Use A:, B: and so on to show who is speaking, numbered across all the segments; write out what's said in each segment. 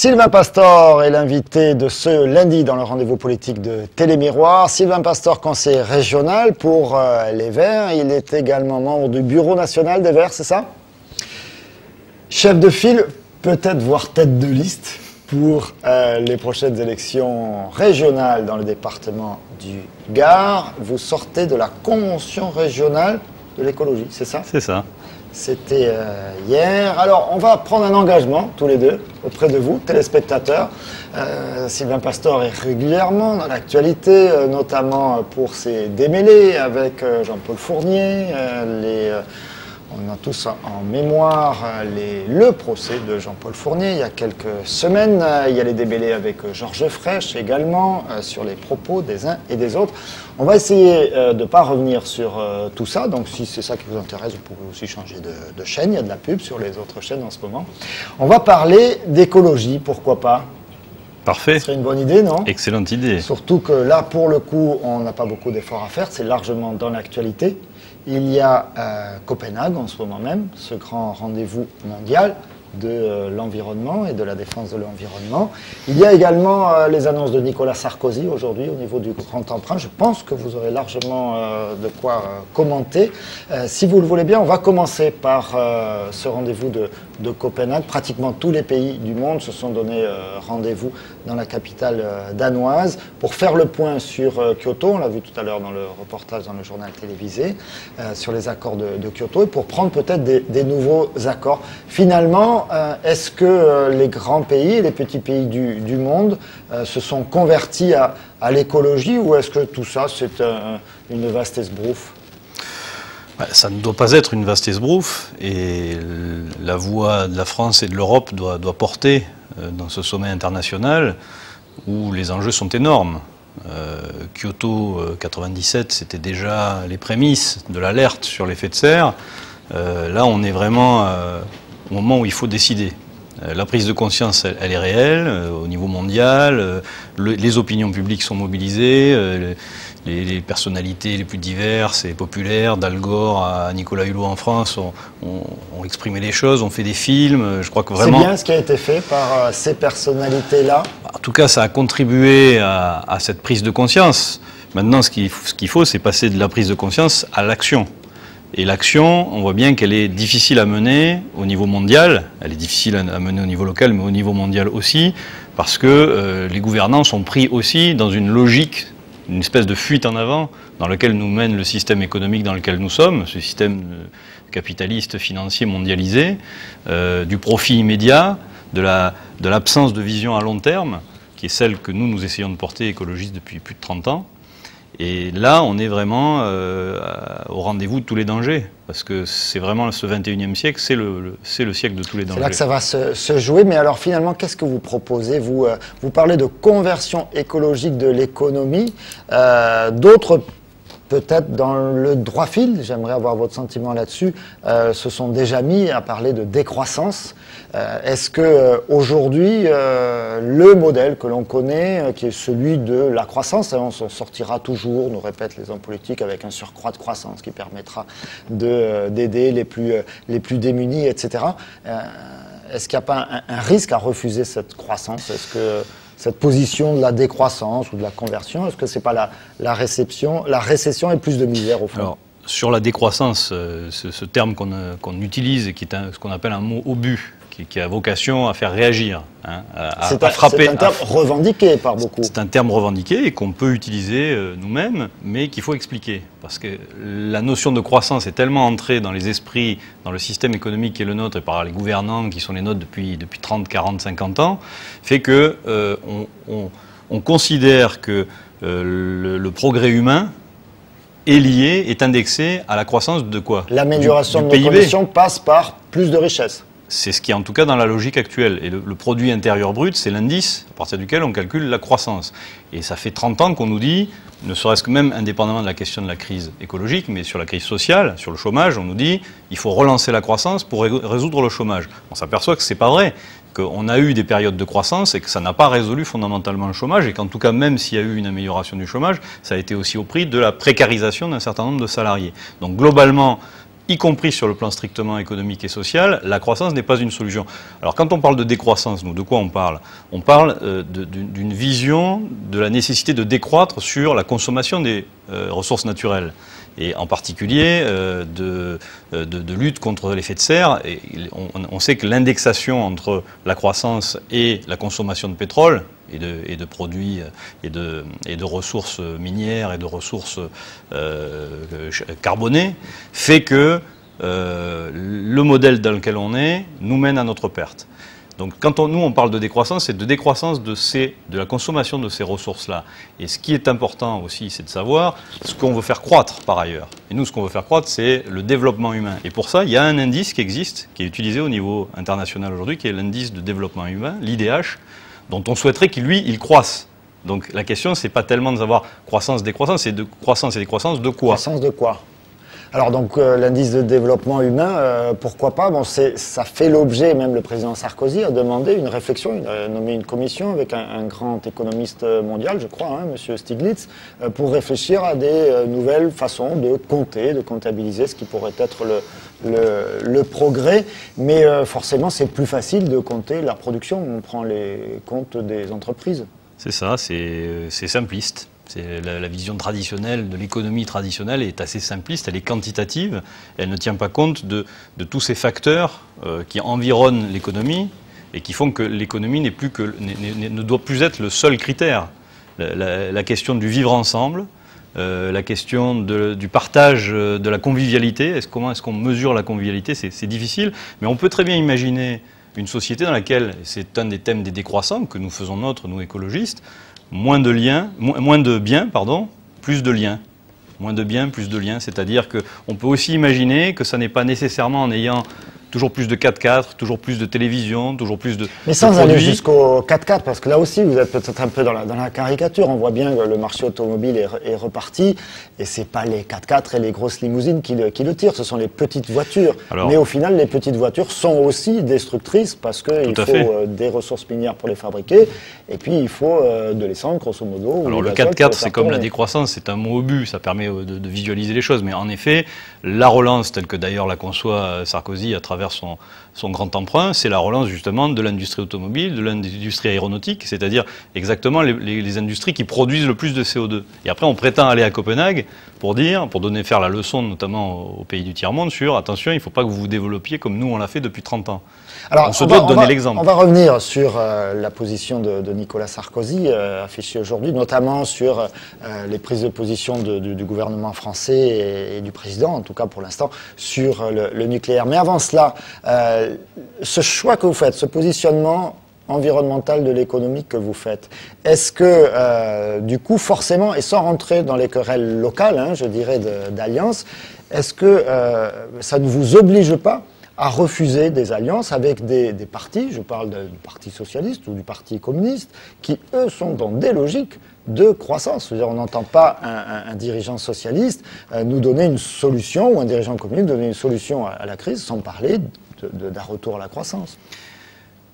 A: Sylvain Pastor est l'invité de ce lundi dans le rendez-vous politique de Télémiroir. Sylvain Pastor, conseiller régional pour les Verts. Il est également membre du bureau national des Verts, c'est ça? Chef de file, peut-être voire tête de liste pour les prochaines élections régionales dans le département du Gard. Vous sortez de la convention régionale de l'écologie, c'est ça?
B: C'est ça.
A: C'était hier. Alors, on va prendre un engagement, tous les deux, auprès de vous, téléspectateurs. Sylvain Pastor est régulièrement dans l'actualité, notamment pour ses démêlés avec Jean-Paul Fournier. On a tous en mémoire le procès de Jean-Paul Fournier il y a quelques semaines. Il y a les démêlés avec Georges Frêche également sur les propos des uns et des autres. On va essayer de ne pas revenir sur tout ça. Donc si c'est ça qui vous intéresse, vous pouvez aussi changer de chaîne. Il y a de la pub sur les autres chaînes en ce moment. On va parler d'écologie, pourquoi pas?
B: Parfait.
A: Ce serait une bonne idée, non?
B: Excellente idée.
A: Surtout que là, pour le coup, on n'a pas beaucoup d'efforts à faire. C'est largement dans l'actualité. Il y a Copenhague en ce moment même, ce grand rendez-vous mondial de l'environnement et de la défense de l'environnement. Il y a également les annonces de Nicolas Sarkozy aujourd'hui au niveau du grand emprunt. Je pense que vous aurez largement de quoi commenter. Si vous le voulez bien, on va commencer par ce rendez-vous de Copenhague. Pratiquement tous les pays du monde se sont donné rendez-vous dans la capitale danoise pour faire le point sur Kyoto. On l'a vu tout à l'heure dans le reportage dans le journal télévisé sur les accords de Kyoto et pour prendre peut-être des nouveaux accords. Finalement, est-ce que les grands pays et les petits pays du monde se sont convertis à l'écologie ou est-ce que tout ça c'est une vaste esbrouffe?
B: Ça ne doit pas être une vaste esbrouffe et la voix de la France et de l'Europe doit porter dans ce sommet international où les enjeux sont énormes. Kyoto 97, c'était déjà les prémices de l'alerte sur l'effet de serre. Là, on est vraiment au moment où il faut décider. La prise de conscience, elle est réelle au niveau mondial. Les opinions publiques sont mobilisées. Les personnalités les plus diverses et populaires, d'Al Gore à Nicolas Hulot en France, ont exprimé les choses, ont fait des films. Je crois que vraiment.
A: C'est bien ce qui a été fait par ces personnalités-là.
B: En tout cas, ça a contribué à cette prise de conscience. Maintenant, ce qu'il faut, c'est passer de la prise de conscience à l'action. Et l'action, on voit bien qu'elle est difficile à mener au niveau mondial, elle est difficile à mener au niveau local, mais au niveau mondial aussi, parce que les gouvernants sont pris aussi dans une logique, une espèce de fuite en avant, dans laquelle nous mène le système économique dans lequel nous sommes, ce système capitaliste, financier, mondialisé, du profit immédiat, de l'absence de vision à long terme, qui est celle que nous essayons de porter écologistes depuis plus de 30 ans. Et là, on est vraiment au rendez-vous de tous les dangers, parce que c'est vraiment ce 21e siècle, c'est le siècle de tous les dangers.
A: C'est là que ça va se jouer, mais alors finalement, qu'est-ce que vous proposez? Vous parlez de conversion écologique de l'économie, d'autres peut-être dans le droit fil, j'aimerais avoir votre sentiment là-dessus, se sont déjà mis à parler de décroissance. Est-ce que aujourd'hui, le modèle que l'on connaît, qui est celui de la croissance, on s'en sortira toujours, nous répètent les hommes politiques, avec un surcroît de croissance qui permettra d'aider les plus démunis, etc. Est-ce qu'il n'y a pas un risque à refuser cette croissance? Est-ce que cette position de la décroissance ou de la conversion, est-ce que c'est pas la récession et plus de misère au fond? Alors,
B: sur la décroissance, ce terme qu'on utilise et qui est ce qu'on appelle un mot obus, qui a vocation à faire réagir, hein, à frapper.
A: C'est un terme revendiqué par beaucoup.
B: C'est un terme revendiqué et qu'on peut utiliser nous-mêmes, mais qu'il faut expliquer. Parce que la notion de croissance est tellement entrée dans les esprits, dans le système économique qui est le nôtre et par les gouvernants qui sont les nôtres depuis 30, 40, 50 ans, fait que on considère que le progrès humain est indexé à la croissance de quoi?
A: L'amélioration de nos conditions passe par plus de richesse.
B: C'est ce qui est en tout cas dans la logique actuelle. Et le produit intérieur brut, c'est l'indice à partir duquel on calcule la croissance. Et ça fait 30 ans qu'on nous dit, ne serait-ce que même indépendamment de la question de la crise écologique, mais sur la crise sociale, sur le chômage, on nous dit il faut relancer la croissance pour résoudre le chômage. On s'aperçoit que c'est pas vrai, qu'on a eu des périodes de croissance et que ça n'a pas résolu fondamentalement le chômage et qu'en tout cas, même s'il y a eu une amélioration du chômage, ça a été aussi au prix de la précarisation d'un certain nombre de salariés. Donc globalement, y compris sur le plan strictement économique et social, la croissance n'est pas une solution. Alors quand on parle de décroissance, nous, de quoi on parle? On parle d'une vision de la nécessité de décroître sur la consommation des ressources naturelles, et en particulier de lutte contre l'effet de serre. Et on sait que l'indexation entre la croissance et la consommation de pétrole et de produits et de ressources minières et de ressources carbonées fait que le modèle dans lequel on est nous mène à notre perte. Donc quand on parle de décroissance, c'est de décroissance de la consommation de ces ressources-là. Et ce qui est important aussi, c'est de savoir ce qu'on veut faire croître par ailleurs. Et nous, ce qu'on veut faire croître, c'est le développement humain. Et pour ça, il y a un indice qui existe, qui est utilisé au niveau international aujourd'hui, qui est l'indice de développement humain, l'IDH, dont on souhaiterait qu'il, lui, il croisse. Donc la question, c'est pas tellement de savoir croissance, décroissance, c'est de croissance et décroissance de quoi?
A: Croissance de quoi? Alors donc l'indice de développement humain, pourquoi pas? Bon, ça fait l'objet, même le président Sarkozy a demandé une réflexion, il a nommé une commission avec un grand économiste mondial, je crois, hein, Monsieur Stiglitz, pour réfléchir à des nouvelles façons de compter, de comptabiliser ce qui pourrait être le progrès. Mais forcément, c'est plus facile de compter la production. On prend les comptes des entreprises.
B: C'est ça, c'est simpliste. La vision traditionnelle de l'économie traditionnelle est assez simpliste, elle est quantitative, elle ne tient pas compte de tous ces facteurs qui environnent l'économie et qui font que l'économie ne doit plus être le seul critère. La question du vivre ensemble, la question du partage de la convivialité, comment est-ce qu'on mesure la convivialité, c'est difficile, mais on peut très bien imaginer une société dans laquelle, c'est un des thèmes des décroissants que nous faisons nôtre, nous écologistes, moins de biens, plus de liens. Moins de biens, plus de liens. C'est-à-dire qu'on peut aussi imaginer que ça n'est pas nécessairement en ayant toujours plus de 4x4, toujours plus de télévision, toujours plus de
A: Mais sans aller jusqu'au 4x4, parce que là aussi, vous êtes peut-être un peu dans la caricature. On voit bien que le marché automobile est reparti, et c'est pas les 4x4 et les grosses limousines qui le tirent, ce sont les petites voitures. Mais au final, les petites voitures sont aussi destructrices, parce qu'il faut des ressources minières pour les fabriquer, et puis il faut de l'essence, grosso modo.
B: Alors le 4x4, c'est comme la décroissance, c'est un mot obus, ça permet de visualiser les choses, mais en effet, la relance, telle que d'ailleurs la conçoit Sarkozy à travers son grand emprunt, c'est la relance justement de l'industrie automobile, de l'industrie aéronautique, c'est-à-dire exactement les industries qui produisent le plus de CO2. Et après, on prétend aller à Copenhague pour faire la leçon notamment aux pays du tiers-monde sur, attention, il ne faut pas que vous vous développiez comme nous on l'a fait depuis 30 ans.
A: Alors,
B: on se doit de donner l'exemple.
A: On va revenir sur la position de Nicolas Sarkozy, affichée aujourd'hui, notamment sur les prises de position du gouvernement français et du président, en tout cas pour l'instant, sur le nucléaire. Mais avant cela, ce choix que vous faites, ce positionnement environnemental de l'économie que vous faites, est-ce que, du coup, forcément, et sans rentrer dans les querelles locales, hein, je dirais, d'alliance, est-ce que ça ne vous oblige pas à refuser des alliances avec des partis, je parle du Parti socialiste ou du Parti communiste, qui, eux, sont dans des logiques de croissance. C'est-à-dire, on n'entend pas un dirigeant socialiste nous donner une solution, ou un dirigeant communiste donner une solution à la crise, sans parler d'un retour à la croissance.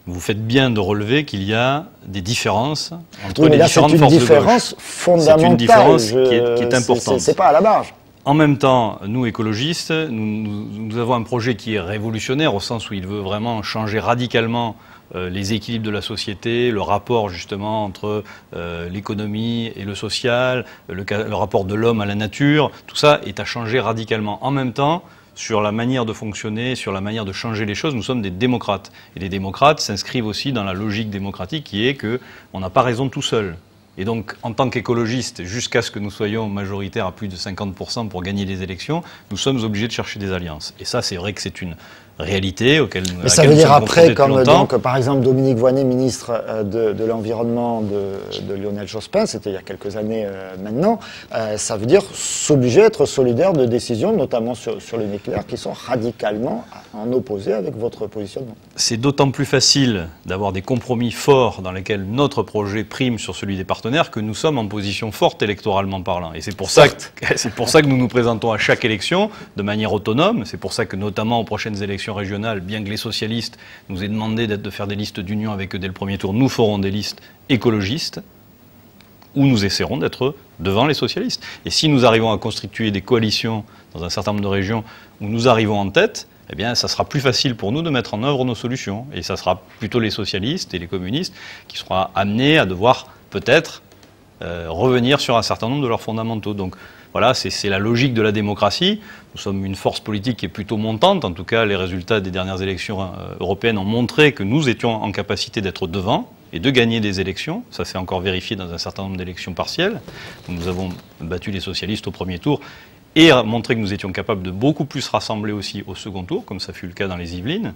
B: Vous faites bien de relever qu'il y a des différences entre les différentes forces de gauche.
A: C'est une différence fondamentale.
B: C'est une différence qui est importante.
A: C'est pas à la marge.
B: En même temps, nous écologistes, nous avons un projet qui est révolutionnaire au sens où il veut vraiment changer radicalement les équilibres de la société, le rapport justement entre l'économie et le social, le rapport de l'homme à la nature. Tout ça est à changer radicalement. En même temps, sur la manière de fonctionner, sur la manière de changer les choses, nous sommes des démocrates. Et les démocrates s'inscrivent aussi dans la logique démocratique qui est qu'on n'a pas raison tout seul. Et donc, en tant qu'écologistes, jusqu'à ce que nous soyons majoritaires à plus de 50% pour gagner les élections, nous sommes obligés de chercher des alliances. Et ça, c'est vrai que c'est une réalité auquel nous.
A: Mais ça veut dire après, comme donc, par exemple Dominique Voynet, ministre de l'Environnement de Lionel Jospin, c'était il y a quelques années maintenant, ça veut dire s'obliger à être solidaire de décisions, notamment sur le nucléaire, qui sont radicalement en opposé avec votre positionnement. C'est
B: d'autant plus facile d'avoir des compromis forts dans lesquels notre projet prime sur celui des partenaires que nous sommes en position forte électoralement parlant. Et c'est pour ça que nous nous présentons à chaque élection de manière autonome. C'est pour ça que notamment aux prochaines élections régionales, bien que les socialistes nous aient demandé de faire des listes d'union avec eux dès le premier tour, nous ferons des listes écologistes, ou nous essaierons d'être devant les socialistes. Et si nous arrivons à constituer des coalitions dans un certain nombre de régions où nous arrivons en tête, eh bien, ça sera plus facile pour nous de mettre en œuvre nos solutions. Et ça sera plutôt les socialistes et les communistes qui seront amenés à devoir peut-être revenir sur un certain nombre de leurs fondamentaux. Donc voilà, c'est la logique de la démocratie. Nous sommes une force politique qui est plutôt montante. En tout cas, les résultats des dernières élections européennes ont montré que nous étions en capacité d'être devant et de gagner des élections. Ça s'est encore vérifié dans un certain nombre d'élections partielles, où nous avons battu les socialistes au premier tour et montré que nous étions capables de beaucoup plus rassembler aussi au second tour, comme ça fut le cas dans les Yvelines.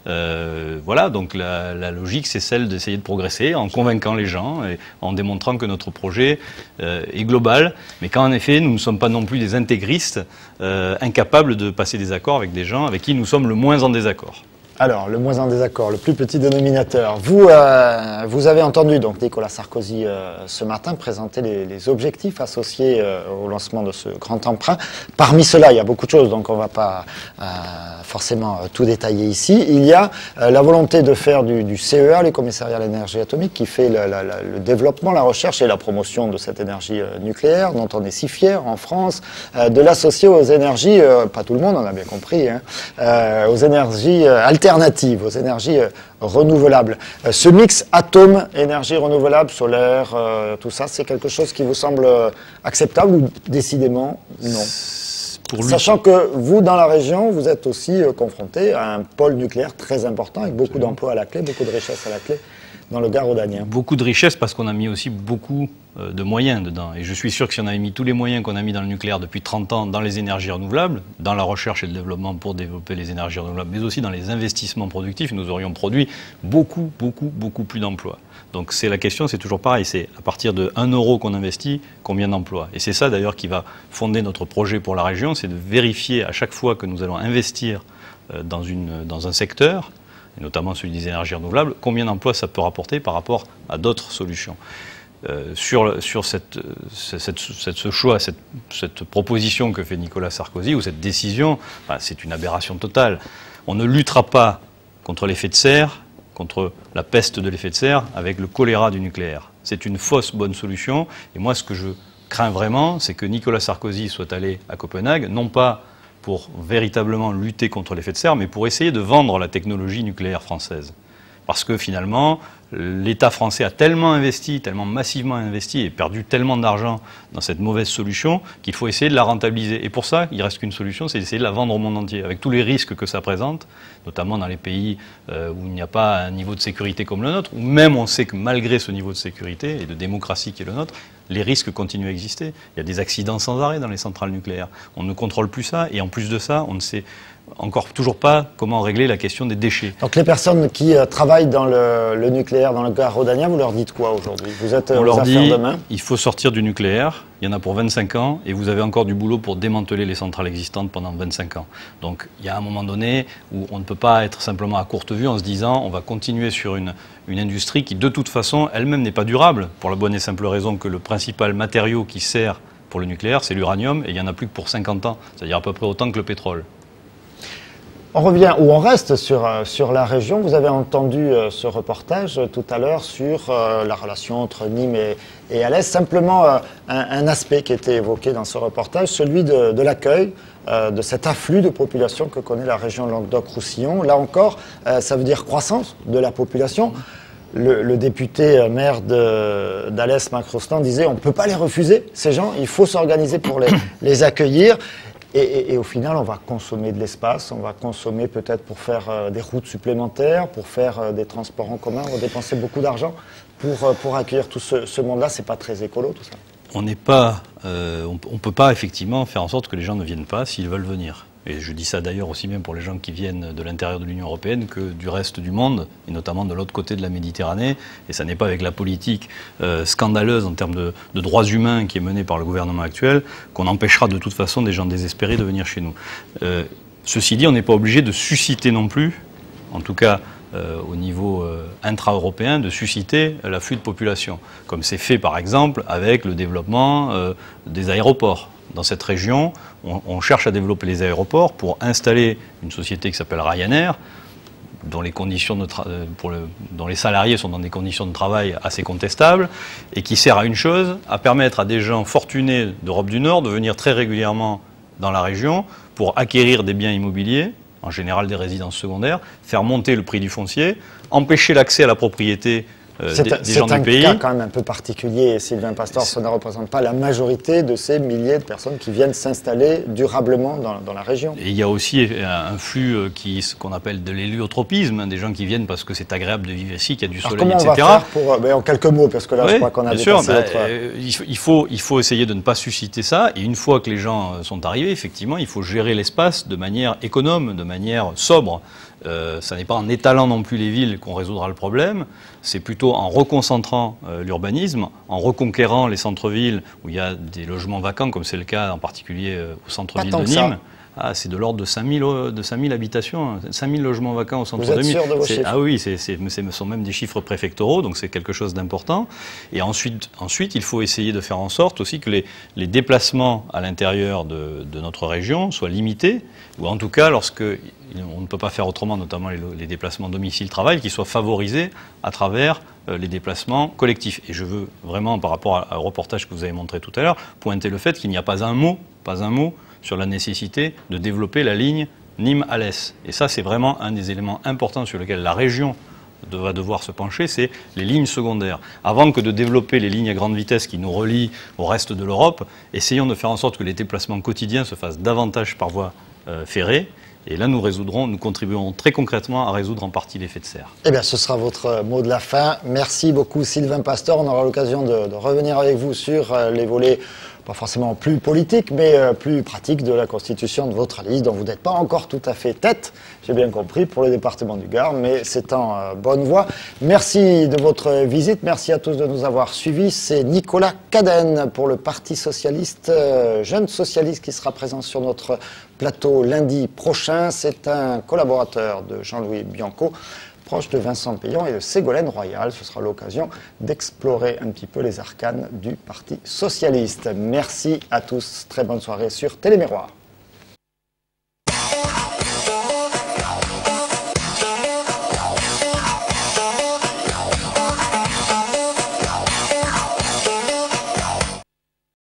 B: Voilà, donc la logique, c'est celle d'essayer de progresser en convainquant les gens et en démontrant que notre projet est global, mais qu'en effet, nous ne sommes pas non plus des intégristes incapables de passer des accords avec des gens avec qui nous sommes le moins en désaccord.
A: Alors, le moins en désaccord, le plus petit dénominateur. Vous avez entendu donc Nicolas Sarkozy ce matin présenter les objectifs associés au lancement de ce grand emprunt. Parmi cela, il y a beaucoup de choses, donc on ne va pas forcément tout détailler ici. Il y a la volonté de faire du CEA, les commissariats à l'énergie atomique, qui fait le développement, la recherche et la promotion de cette énergie nucléaire, dont on est si fier en France, de l'associer aux énergies, pas tout le monde, on a bien compris, hein, aux énergies alternatives, aux énergies renouvelables. Ce mix atome, énergie renouvelable, solaire, tout ça, c'est quelque chose qui vous semble acceptable ou décidément non? Sachant que vous, dans la région, vous êtes aussi confronté à un pôle nucléaire très important avec beaucoup d'emplois à la clé, beaucoup de richesses à la clé dans le Gard rhodanien.
B: Beaucoup de richesses parce qu'on a mis aussi beaucoup de moyens dedans. Et je suis sûr que si on avait mis tous les moyens qu'on a mis dans le nucléaire depuis 30 ans dans les énergies renouvelables, dans la recherche et le développement pour développer les énergies renouvelables, mais aussi dans les investissements productifs, nous aurions produit beaucoup plus d'emplois. Donc c'est la question, c'est toujours pareil, c'est à partir de 1 euro qu'on investit, combien d'emplois. Et c'est ça d'ailleurs qui va fonder notre projet pour la région, c'est de vérifier à chaque fois que nous allons investir dans un secteur, et notamment celui des énergies renouvelables, combien d'emplois ça peut rapporter par rapport à d'autres solutions. Sur ce choix, cette proposition que fait Nicolas Sarkozy, ou cette décision, c'est une aberration totale. On ne luttera pas contre l'effet de serre, contre la peste de l'effet de serre, avec le choléra du nucléaire. C'est une fausse bonne solution, et moi ce que je crains vraiment, c'est que Nicolas Sarkozy soit allé à Copenhague, non pas pour véritablement lutter contre l'effet de serre, mais pour essayer de vendre la technologie nucléaire française. Parce que finalement, l'État français a tellement investi, tellement massivement investi et perdu tellement d'argent dans cette mauvaise solution qu'il faut essayer de la rentabiliser. Et pour ça, il ne reste qu'une solution, c'est d'essayer de la vendre au monde entier, avec tous les risques que ça présente, notamment dans les pays où il n'y a pas un niveau de sécurité comme le nôtre, où même on sait que malgré ce niveau de sécurité et de démocratie qui est le nôtre, les risques continuent à exister. Il y a des accidents sans arrêt dans les centrales nucléaires. On ne contrôle plus ça, et en plus de ça, on ne sait encore toujours pas comment régler la question des déchets.
A: Donc les personnes qui travaillent dans le nucléaire, dans le Gard rhodanien, vous leur dites quoi aujourd'hui? Vous êtes
B: on
A: aux
B: leur
A: affaires
B: dit,
A: demain?
B: il faut sortir du nucléaire, il y en a pour 25 ans, et vous avez encore du boulot pour démanteler les centrales existantes pendant 25 ans. Donc il y a un moment donné où on ne peut pas être simplement à courte vue en se disant on va continuer sur une industrie qui de toute façon elle-même n'est pas durable, pour la bonne et simple raison que le principal matériau qui sert pour le nucléaire, c'est l'uranium, et il n'y en a plus que pour 50 ans, c'est-à-dire à peu près autant que le pétrole.
A: On revient, ou on reste sur la région. Vous avez entendu ce reportage tout à l'heure sur la relation entre Nîmes et Alès. Simplement un aspect qui était évoqué dans ce reportage, celui de l'accueil, de cet afflux de population que connaît la région Languedoc-Roussillon. Là encore, ça veut dire croissance de la population. Le député maire d'Alès, Marc Rostand, disait on ne peut pas les refuser, ces gens, il faut s'organiser pour les accueillir. Et au final, on va consommer de l'espace, on va consommer peut-être pour faire des routes supplémentaires, pour faire des transports en commun, on va dépenser beaucoup d'argent pour accueillir tout ce monde-là. C'est pas très écolo tout ça.
B: On n'est pas, on peut pas effectivement faire en sorte que les gens ne viennent pas s'ils veulent venir. Et je dis ça d'ailleurs aussi bien pour les gens qui viennent de l'intérieur de l'Union européenne que du reste du monde, et notamment de l'autre côté de la Méditerranée. Et ça n'est pas avec la politique scandaleuse en termes de droits humains qui est menée par le gouvernement actuel qu'on empêchera de toute façon des gens désespérés de venir chez nous. Ceci dit, on n'est pas obligé de susciter non plus, en tout cas au niveau intra-européen, de susciter l'afflux de population, comme c'est fait par exemple avec le développement des aéroports. Dans cette région, on cherche à développer les aéroports pour installer une société qui s'appelle Ryanair, dont les conditions dont les salariés sont dans des conditions de travail assez contestables, et qui sert à une chose, à permettre à des gens fortunés d'Europe du Nord de venir très régulièrement dans la région pour acquérir des biens immobiliers, en général des résidences secondaires, faire monter le prix du foncier, empêcher l'accès à la propriété des gens du pays.
A: C'est un cas quand même un peu particulier, Sylvain Pastor, ça ne représente pas la majorité de ces milliers de personnes qui viennent s'installer durablement dans la région.
B: Et il y a aussi un flux qu'on appelle de l'héliotropisme, hein, des gens qui viennent parce que c'est agréable de vivre ici, qu'il y a du soleil,
A: comment
B: etc.
A: on va faire pour, en quelques mots, parce que là je crois qu'on a dépassé
B: il faut essayer de ne pas susciter ça, et une fois que les gens sont arrivés, effectivement, il faut gérer l'espace de manière économe, de manière sobre. Ça n'est pas en étalant non plus les villes qu'on résoudra le problème, c'est plutôt en reconcentrant l'urbanisme, en reconquérant les centres-villes où il y a des logements vacants, comme c'est le cas en particulier au centre-ville de Nîmes. Ah, c'est de l'ordre de 5000 habitations, 5000 logements vacants au centre de Nîmes.
A: Vous êtes sûr de vos chiffres?
B: Ah oui, ce sont même des chiffres préfectoraux, donc c'est quelque chose d'important. Et ensuite, il faut essayer de faire en sorte aussi que les déplacements à l'intérieur de notre région soient limités, ou en tout cas, lorsque on ne peut pas faire autrement, notamment les déplacements domicile-travail, qui soient favorisés à travers les déplacements collectifs. Et je veux vraiment, par rapport au reportage que vous avez montré tout à l'heure, pointer le fait qu'il n'y a pas un mot sur la nécessité de développer la ligne Nîmes-Alès. Et ça, c'est vraiment un des éléments importants sur lesquels la région va devoir se pencher, c'est les lignes secondaires. Avant que de développer les lignes à grande vitesse qui nous relient au reste de l'Europe, essayons de faire en sorte que les déplacements quotidiens se fassent davantage par voie ferrée. Et là, nous contribuerons très concrètement à résoudre en partie l'effet de serre.
A: Eh bien, ce sera votre mot de la fin. Merci beaucoup, Sylvain Pastor. On aura l'occasion de revenir avec vous sur les volets, pas forcément plus politiques, mais plus pratiques de la constitution de votre liste, dont vous n'êtes pas encore tout à fait tête, j'ai bien compris, pour le département du Gard, mais c'est en bonne voie. Merci de votre visite. Merci à tous de nous avoir suivis. C'est Nicolas Cadenne pour le Parti socialiste, jeune socialiste qui sera présent sur notre plateau lundi prochain. C'est un collaborateur de Jean-Louis Bianco, proche de Vincent Payon et de Ségolène Royal. Ce sera l'occasion d'explorer un petit peu les arcanes du Parti socialiste. Merci à tous. Très bonne soirée sur Télémiroir.